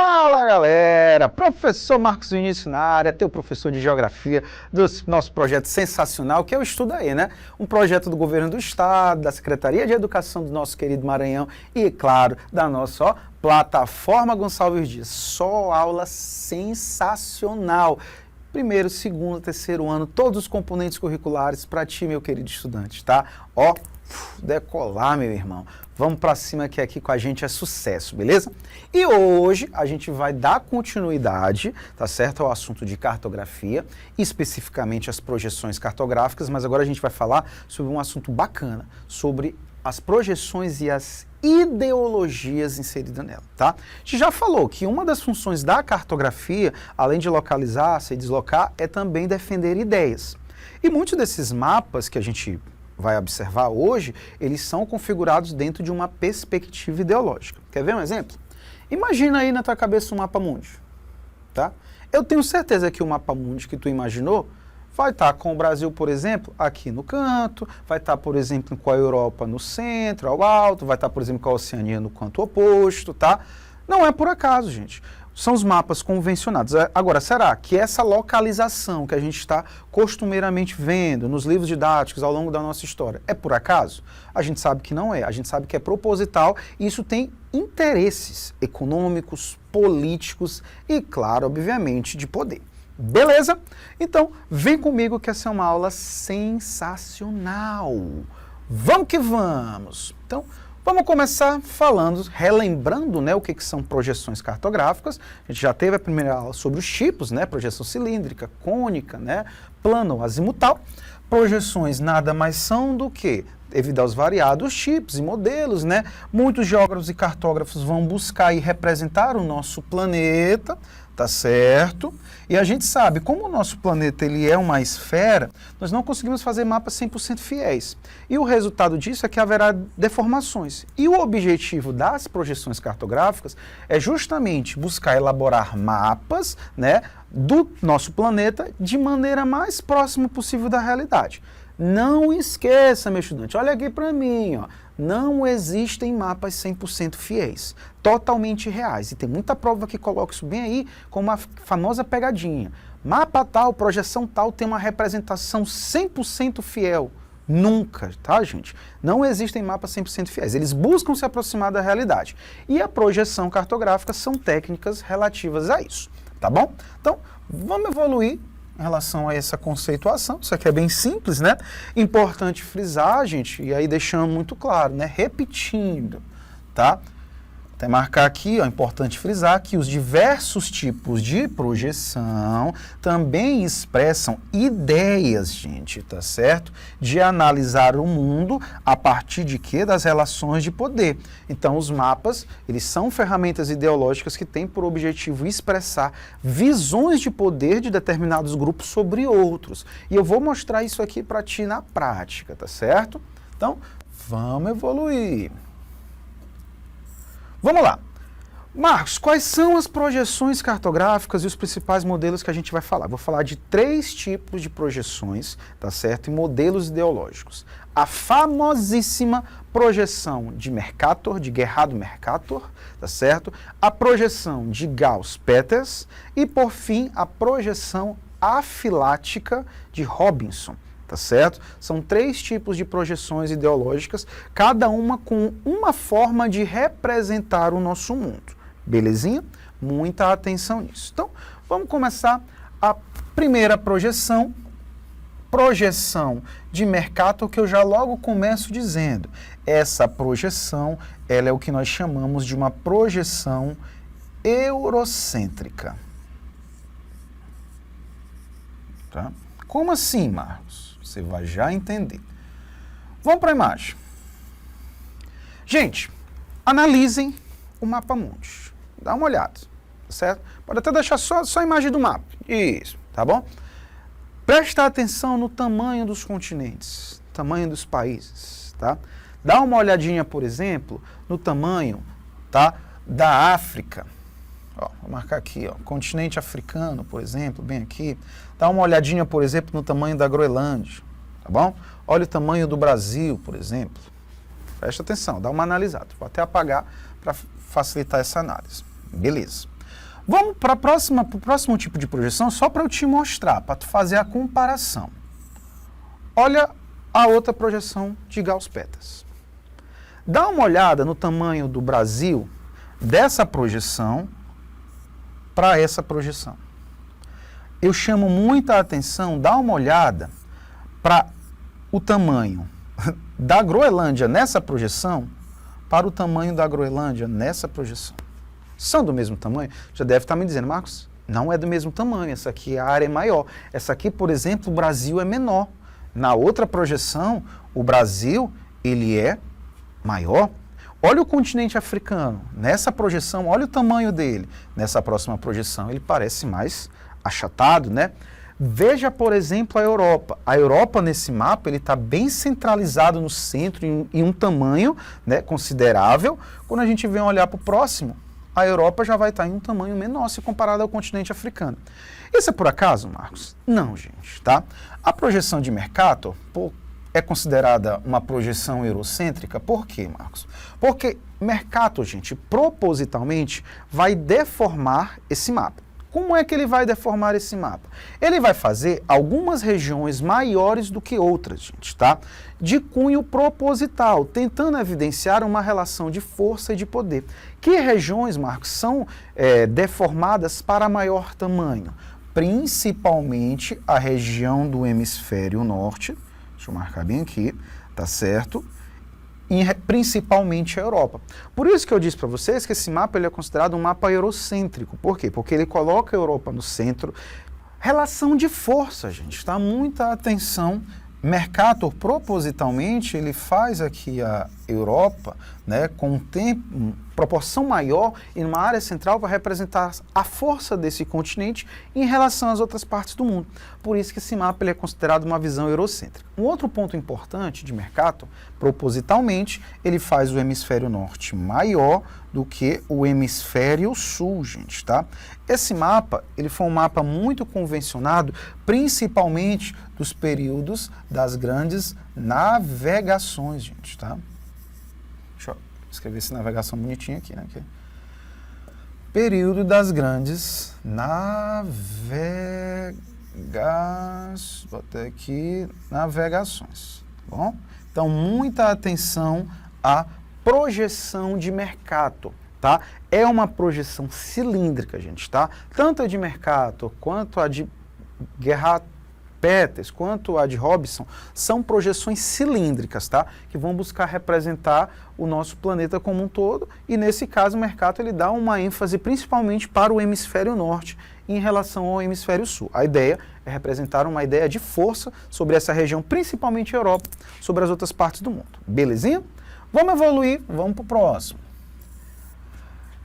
Fala galera, professor Marcos Vinícius na área, teu professor de geografia do nosso projeto sensacional que é o Estuda Aí, né? Um projeto do governo do estado, da Secretaria de Educação do nosso querido Maranhão e, claro, da nossa plataforma Gonçalves Dias. Só aula sensacional. Primeiro, segundo, terceiro ano, todos os componentes curriculares para ti, meu querido estudante, tá? Decolar, meu irmão. Vamos para cima que aqui com a gente é sucesso, beleza? E hoje a gente vai dar continuidade, tá certo, ao assunto de cartografia, especificamente as projeções cartográficas, mas agora a gente vai falar sobre um assunto bacana, sobre as projeções e as ideologias inseridas nela, tá? A gente já falou que uma das funções da cartografia, além de localizar, se deslocar, é também defender ideias. E muitos desses mapas que a gente vai observar hoje, eles são configurados dentro de uma perspectiva ideológica. Quer ver um exemplo? Imagina aí na tua cabeça um mapa mundi, tá? Eu tenho certeza que o mapa mundi que tu imaginou vai estar com o Brasil, por exemplo, aqui no canto, vai estar, por exemplo, com a Europa no centro, ao alto, vai estar, por exemplo, com a Oceania no canto oposto, tá? Não é por acaso, gente. São os mapas convencionados. Agora, será que essa localização que a gente está costumeiramente vendo nos livros didáticos ao longo da nossa história é por acaso? A gente sabe que não é. A gente sabe que é proposital e isso tem interesses econômicos, políticos e, claro, obviamente, de poder. Beleza? Então, vem comigo que essa é uma aula sensacional. Vamos que vamos! Então, vamos começar falando, relembrando, né, o que são projeções cartográficas. A gente já teve a primeira aula sobre os tipos, né, projeção cilíndrica, cônica, né, plano, azimutal. Projeções nada mais são do que, devido aos variados tipos e modelos, né, muitos geógrafos e cartógrafos vão buscar e representar o nosso planeta, tá certo? E a gente sabe, como o nosso planeta ele é uma esfera, nós não conseguimos fazer mapas 100% fiéis. E o resultado disso é que haverá deformações. E o objetivo das projeções cartográficas é justamente buscar elaborar mapas, né, do nosso planeta de maneira mais próxima possível da realidade. Não esqueça, meu estudante, olha aqui para mim, ó. Não existem mapas 100% fiéis, totalmente reais. E tem muita prova que coloca isso bem aí como a famosa pegadinha. Mapa tal, projeção tal tem uma representação 100% fiel. Nunca, tá, gente? Não existem mapas 100% fiéis. Eles buscam se aproximar da realidade. E a projeção cartográfica são técnicas relativas a isso, tá bom? Então, vamos evoluir em relação a essa conceituação. Isso aqui é bem simples, né? Importante frisar, gente, e aí deixando muito claro, né? Repetindo, tá? Até marcar aqui, ó, importante frisar que os diversos tipos de projeção também expressam ideias, gente, tá certo? De analisar o mundo a partir de quê? Das relações de poder. Então, os mapas, eles são ferramentas ideológicas que têm por objetivo expressar visões de poder de determinados grupos sobre outros. E eu vou mostrar isso aqui para ti na prática, tá certo? Então, vamos evoluir. Vamos lá. Marcos, quais são as projeções cartográficas e os principais modelos que a gente vai falar? Vou falar de 3 tipos de projeções, tá certo? E modelos ideológicos. A famosíssima projeção de Mercator, de Gerhard-Mercator, tá certo? A projeção de Gauss-Peters e, por fim, a projeção afilática de Robinson. Tá certo? São 3 tipos de projeções ideológicas, cada uma com uma forma de representar o nosso mundo. Belezinha? Muita atenção nisso. Então, vamos começar a primeira projeção de Mercator, que eu já logo começo dizendo. Essa projeção, ela é o que nós chamamos de uma projeção eurocêntrica. Tá? Como assim, Marcos? Você vai já entender. Vamos para a imagem. Gente, analisem o mapa mundi. Dá uma olhada, certo? Pode até deixar só a imagem do mapa. Isso, tá bom? Presta atenção no tamanho dos continentes, tamanho dos países, tá? Dá uma olhadinha, por exemplo, no tamanho, tá, da África. Ó, vou marcar aqui, ó, continente africano, por exemplo, bem aqui. Dá uma olhadinha, por exemplo, no tamanho da Groenlândia, tá bom? Olha o tamanho do Brasil, por exemplo. Presta atenção, dá uma analisada. Vou até apagar para facilitar essa análise. Beleza. Vamos para o próximo tipo de projeção, só para eu te mostrar, para tu fazer a comparação. Olha a outra projeção de Gauss-Peters. Dá uma olhada no tamanho do Brasil dessa projeção para essa projeção. Eu chamo muita atenção, dá uma olhada para o tamanho da Groenlândia nessa projeção para o tamanho da Groenlândia nessa projeção. São do mesmo tamanho? Já deve estar me dizendo, Marcos, não é do mesmo tamanho, essa aqui a área é maior. Essa aqui, por exemplo, o Brasil é menor. Na outra projeção, o Brasil, ele é maior. Olha o continente africano, nessa projeção, olha o tamanho dele. Nessa próxima projeção, ele parece mais achatado, né? Veja, por exemplo, a Europa. A Europa, nesse mapa, ele está bem centralizado no centro, em um tamanho, né, considerável. Quando a gente vem olhar para o próximo, a Europa já vai estar em um tamanho menor se comparado ao continente africano. Isso é por acaso, Marcos? Não, gente, tá? A projeção de Mercator é considerada uma projeção eurocêntrica. Por quê, Marcos? Porque Mercator, gente, propositalmente vai deformar esse mapa. Como é que ele vai deformar esse mapa? Ele vai fazer algumas regiões maiores do que outras, gente, tá? De cunho proposital, tentando evidenciar uma relação de força e de poder. Que regiões, Marcos, são deformadas para maior tamanho? Principalmente a região do hemisfério norte, deixa eu marcar bem aqui, tá certo? E principalmente a Europa. Por isso que eu disse para vocês que esse mapa ele é considerado um mapa eurocêntrico. Por quê? Porque ele coloca a Europa no centro. Relação de força, gente, tá? Muita atenção. Mercator, propositalmente, ele faz aqui a Europa, né, com proporção maior e numa área central vai representar a força desse continente em relação às outras partes do mundo. Por isso que esse mapa ele é considerado uma visão eurocêntrica. Um outro ponto importante de Mercator, propositalmente, ele faz o hemisfério norte maior do que o hemisfério sul, gente, tá? Esse mapa, ele foi um mapa muito convencionado, principalmente dos períodos das grandes navegações, gente, tá? Deixa eu escrever essa navegação bonitinha aqui, né? Período das grandes botei aqui, navegações, tá bom? Então, muita atenção à projeção de Mercator, tá? É uma projeção cilíndrica, gente, tá? Tanto a de Mercator quanto a de Peters, quanto a de Robson, são projeções cilíndricas, tá? Que vão buscar representar o nosso planeta como um todo, e nesse caso o Mercator ele dá uma ênfase principalmente para o hemisfério norte em relação ao hemisfério sul. A ideia é representar uma ideia de força sobre essa região, principalmente a Europa, sobre as outras partes do mundo. Belezinha? Vamos evoluir, vamos para o próximo.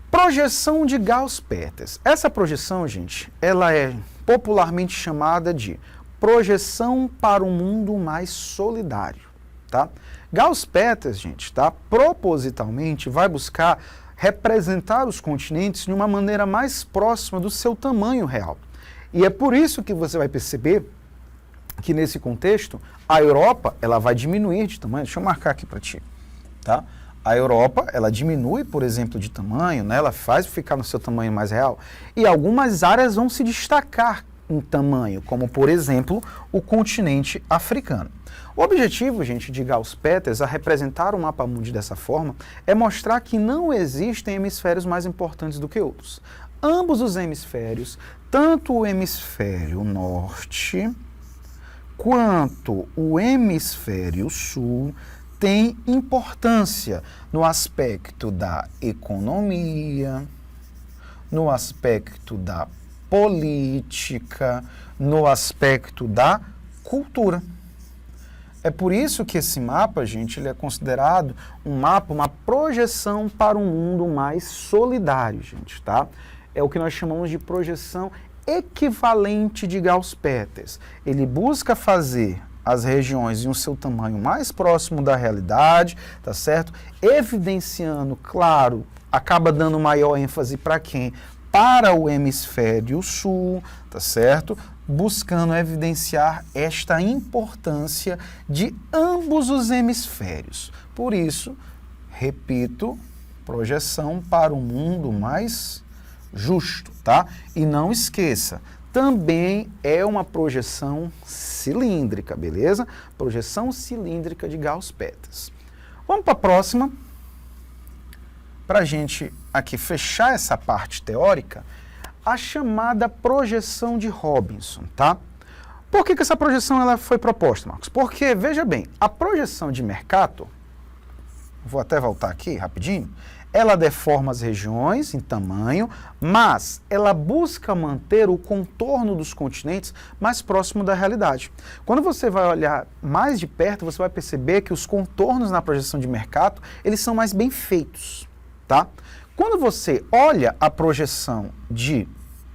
Projeção de Gauss-Peters. Essa projeção, gente, ela é popularmente chamada de projeção para um mundo mais solidário, tá? Gauss-Peters, gente, tá? Propositalmente vai buscar representar os continentes de uma maneira mais próxima do seu tamanho real. E é por isso que você vai perceber que nesse contexto a Europa, ela vai diminuir de tamanho. Deixa eu marcar aqui para ti, tá? A Europa, ela diminui, por exemplo, de tamanho, né? Ela faz ficar no seu tamanho mais real, e algumas áreas vão se destacar em tamanho, como, por exemplo, o continente africano. O objetivo, gente, de Gauss-Peters a representar o mapa mundi dessa forma é mostrar que não existem hemisférios mais importantes do que outros. Ambos os hemisférios, tanto o hemisfério norte quanto o hemisfério sul, têm importância no aspecto da economia, no aspecto da política, no aspecto da cultura. É por isso que esse mapa, gente, ele é considerado um mapa, uma projeção para um mundo mais solidário, gente, tá? É o que nós chamamos de projeção equivalente de Gauss-Peters. Ele busca fazer as regiões em um seu tamanho mais próximo da realidade, tá certo? Evidenciando, claro, acaba dando maior ênfase para quem? Para o hemisfério sul, tá certo? Buscando evidenciar esta importância de ambos os hemisférios. Por isso, repito, projeção para um mundo mais justo, tá? E não esqueça, também é uma projeção cilíndrica, beleza? Projeção cilíndrica de Gauss-Peters. Vamos para a próxima. Para a gente aqui fechar essa parte teórica, a chamada projeção de Robinson, tá? Por que essa projeção ela foi proposta, Marcos? Porque, veja bem, a projeção de Mercator, vou até voltar aqui rapidinho, ela deforma as regiões em tamanho, mas ela busca manter o contorno dos continentes mais próximo da realidade. Quando você vai olhar mais de perto, você vai perceber que os contornos na projeção de Mercator, eles são mais bem feitos, tá? Quando você olha a projeção de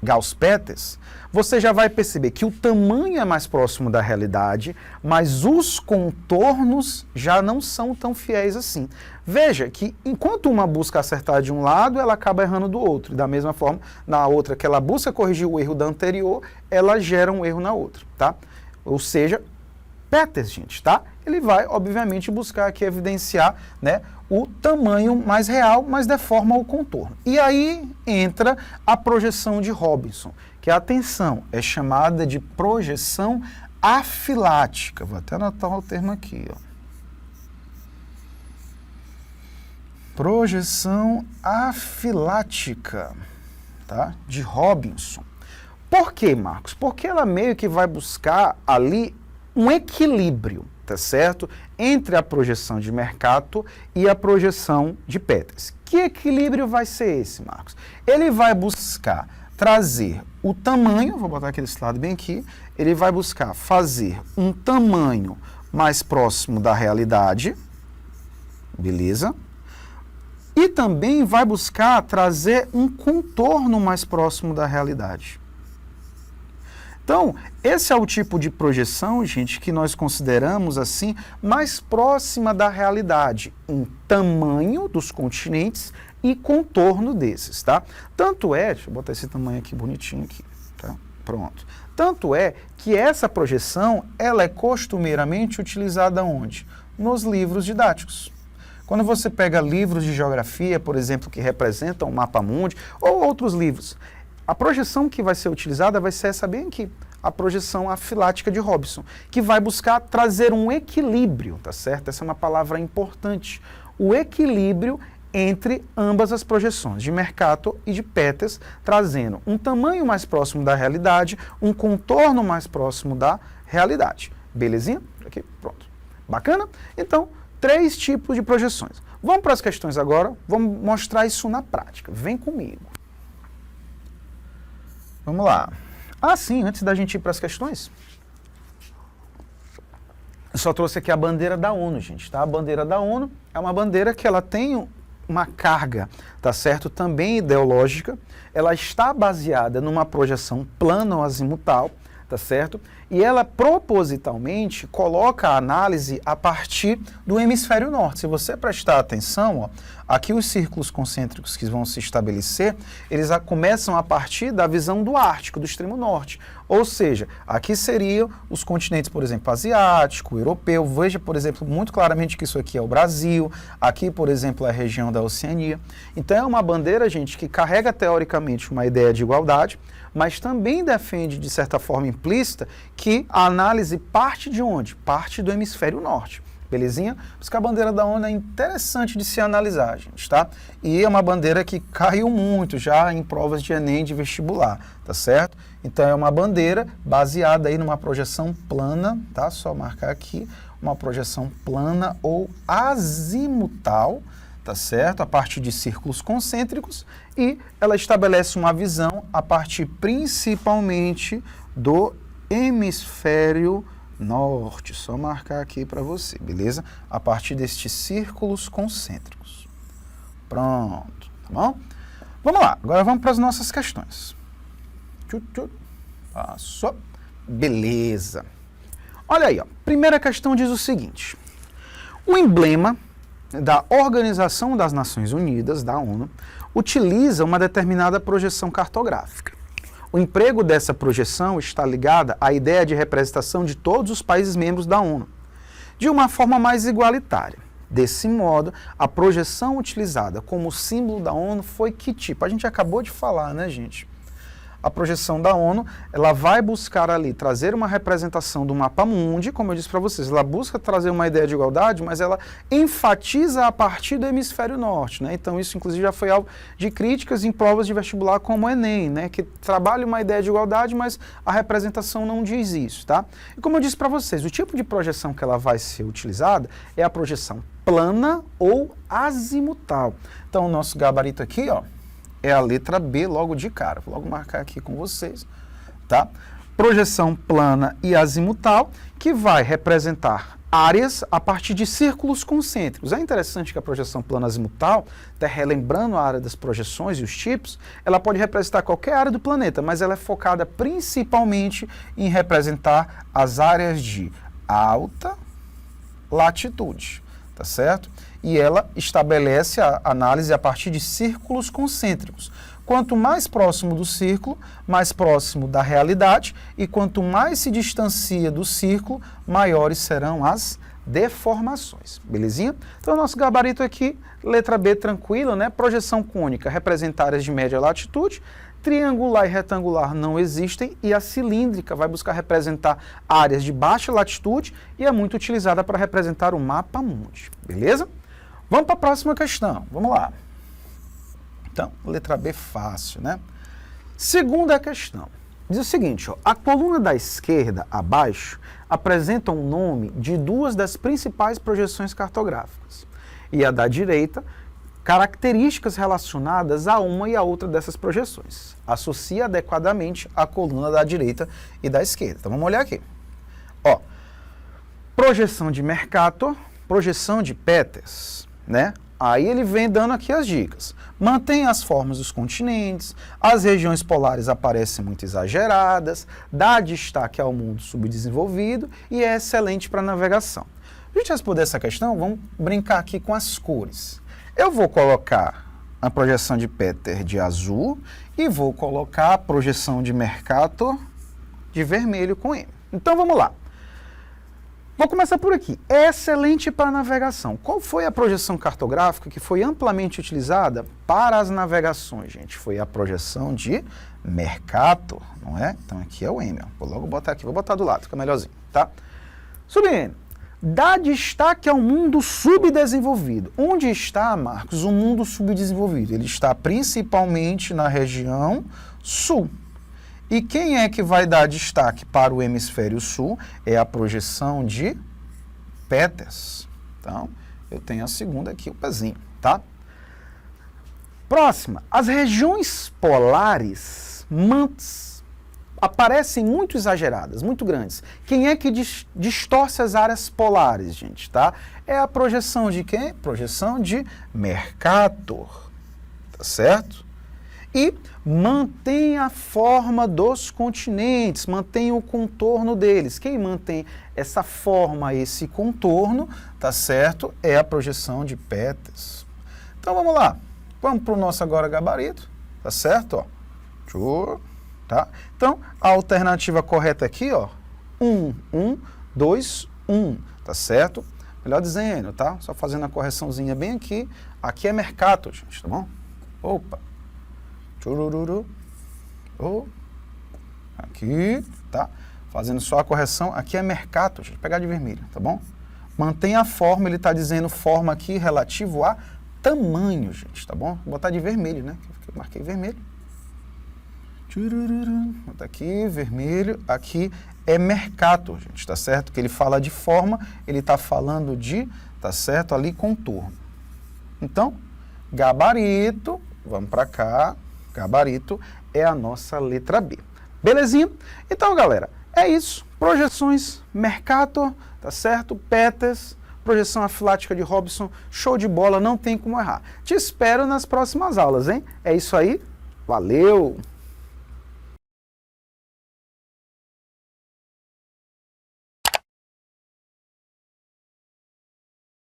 Gauss-Peters, você já vai perceber que o tamanho é mais próximo da realidade, mas os contornos já não são tão fiéis assim. Veja que enquanto uma busca acertar de um lado, ela acaba errando do outro. E da mesma forma, na outra que ela busca corrigir o erro da anterior, ela gera um erro na outra, tá? Ou seja, Peters, gente, tá? Ele vai, obviamente, buscar aqui evidenciar, né, o tamanho mais real, mas deforma o contorno. E aí entra a projeção de Robinson, que, atenção, é chamada de projeção afilática. Vou até anotar o termo aqui, ó. Projeção afilática, tá? De Robinson. Por quê, Marcos? Porque ela meio que vai buscar ali um equilíbrio, tá certo? Entre a projeção de Mercator e a projeção de Peters. Que equilíbrio vai ser esse, Marcos? Ele vai buscar trazer o tamanho, vou botar aquele lado bem aqui, ele vai buscar fazer um tamanho mais próximo da realidade, beleza? E também vai buscar trazer um contorno mais próximo da realidade. Então, esse é o tipo de projeção, gente, que nós consideramos assim, mais próxima da realidade, em tamanho dos continentes e contorno desses, tá? Tanto é, deixa eu botar esse tamanho aqui bonitinho aqui, tá? Pronto. Tanto é que essa projeção, ela é costumeiramente utilizada onde? Nos livros didáticos. Quando você pega livros de geografia, por exemplo, que representam o mapa mundi, ou outros livros, a projeção que vai ser utilizada vai ser essa bem aqui, a projeção afilática de Robinson, que vai buscar trazer um equilíbrio, tá certo? Essa é uma palavra importante. O equilíbrio entre ambas as projeções, de Mercator e de Peters, trazendo um tamanho mais próximo da realidade, um contorno mais próximo da realidade. Belezinha? Aqui, pronto. Bacana? Então, 3 tipos de projeções. Vamos para as questões agora, vamos mostrar isso na prática. Vem comigo. Vamos lá. Ah, sim, antes da gente ir para as questões, eu só trouxe aqui a bandeira da ONU, gente, tá? A bandeira da ONU é uma bandeira que ela tem uma carga, tá certo? Também ideológica. Ela está baseada numa projeção plana ou azimutal, tá certo? E ela propositalmente coloca a análise a partir do hemisfério norte. Se você prestar atenção, ó, aqui os círculos concêntricos que vão se estabelecer, eles começam a partir da visão do Ártico, do extremo norte. Ou seja, aqui seriam os continentes, por exemplo, asiático, europeu. Veja, por exemplo, muito claramente que isso aqui é o Brasil. Aqui, por exemplo, é a região da Oceania. Então é uma bandeira, gente, que carrega teoricamente uma ideia de igualdade, mas também defende, de certa forma implícita, que a análise parte de onde? Parte do hemisfério norte. Belezinha? Por isso que a bandeira da ONU é interessante de se analisar, gente, tá? E é uma bandeira que caiu muito já em provas de Enem de vestibular, tá certo? Então é uma bandeira baseada aí numa projeção plana, tá? Só marcar aqui, uma projeção plana ou azimutal, tá certo? A partir de círculos concêntricos, e ela estabelece uma visão a partir principalmente do hemisfério norte. Só marcar aqui para você, beleza? A partir destes círculos concêntricos. Pronto, tá bom? Vamos lá, agora vamos para as nossas questões. Passou. Beleza. Olha aí, ó. Primeira questão diz o seguinte: o emblema da Organização das Nações Unidas, da ONU, utiliza uma determinada projeção cartográfica. O emprego dessa projeção está ligada à ideia de representação de todos os países membros da ONU, de uma forma mais igualitária. Desse modo, a projeção utilizada como símbolo da ONU foi que tipo? A gente acabou de falar, né, gente? A projeção da ONU, ela vai buscar ali trazer uma representação do mapa mundi, como eu disse para vocês, ela busca trazer uma ideia de igualdade, mas ela enfatiza a partir do hemisfério norte, né? Então isso inclusive já foi alvo de críticas em provas de vestibular como o Enem, né? Que trabalha uma ideia de igualdade, mas a representação não diz isso, tá? E como eu disse para vocês, o tipo de projeção que ela vai ser utilizada é a projeção plana ou azimutal. Então o nosso gabarito aqui, ó, é a letra B logo de cara. Vou logo marcar aqui com vocês, tá? Projeção plana e azimutal, que vai representar áreas a partir de círculos concêntricos. É interessante que a projeção plana azimutal, até relembrando a área das projeções e os tipos, ela pode representar qualquer área do planeta, mas ela é focada principalmente em representar as áreas de alta latitude, tá certo? E ela estabelece a análise a partir de círculos concêntricos. Quanto mais próximo do círculo, mais próximo da realidade, e quanto mais se distancia do círculo, maiores serão as deformações. Belezinha? Então, nosso gabarito aqui, letra B, tranquilo, né? Projeção cônica representa áreas de média latitude, triangular e retangular não existem, e a cilíndrica vai buscar representar áreas de baixa latitude e é muito utilizada para representar o mapa mundi. Beleza? Vamos para a próxima questão. Vamos lá. Então, letra B fácil, né? Segunda questão. Diz o seguinte, ó, a coluna da esquerda, abaixo, apresenta um nome de duas das principais projeções cartográficas. E a da direita, características relacionadas a uma e a outra dessas projeções. Associa adequadamente a coluna da direita e da esquerda. Então, vamos olhar aqui. Ó, projeção de Mercator, projeção de Peters, né? Aí ele vem dando aqui as dicas. Mantém as formas dos continentes, as regiões polares aparecem muito exageradas, dá destaque ao mundo subdesenvolvido e é excelente para navegação. Para a gente responder essa questão, vamos brincar aqui com as cores. Eu vou colocar a projeção de Peters de azul e vou colocar a projeção de Mercator de vermelho com M. Então vamos lá. Vou começar por aqui. É excelente para navegação. Qual foi a projeção cartográfica que foi amplamente utilizada para as navegações, gente? Foi a projeção de Mercator, não é? Então aqui é o M. Ó. Vou logo botar aqui, vou botar do lado, fica melhorzinho, tá? Subindo. Dá destaque ao mundo subdesenvolvido. Onde está, Marcos, o mundo subdesenvolvido? Ele está principalmente na região sul. E quem é que vai dar destaque para o hemisfério sul? É a projeção de Peters. Então, eu tenho a segunda aqui, o pezinho, tá? Próxima. As regiões polares aparecem muito exageradas, muito grandes. Quem é que distorce as áreas polares, gente, tá? É a projeção de quem? Projeção de Mercator, tá certo? E mantém a forma dos continentes, mantém o contorno deles. Quem mantém essa forma, esse contorno, tá certo? É a projeção de Peters. Então vamos lá. Vamos para o nosso agora gabarito, tá certo? Ó. Show. Tá? Então, a alternativa correta aqui, ó, 1, 2, 1, tá certo? Melhor dizendo, tá? Só fazendo a correçãozinha bem aqui. Aqui é Mercator, gente, tá bom? Opa. Churururu. Oh. Aqui, tá? Fazendo só a correção. Aqui é Mercator, gente. Vou pegar de vermelho, tá bom? Mantém a forma, ele tá dizendo forma aqui relativo a tamanho, gente, tá bom? Vou botar de vermelho, né? Eu marquei vermelho. Tá aqui, vermelho, aqui é Mercator, gente, tá certo? Que ele fala de forma, ele tá falando de, tá certo, ali contorno. Então, gabarito, vamos para cá, gabarito é a nossa letra B. Belezinha? Então, galera, é isso. Projeções, Mercator, tá certo? Peters, projeção afilática de Robson, show de bola, não tem como errar. Te espero nas próximas aulas, hein? É isso aí, valeu!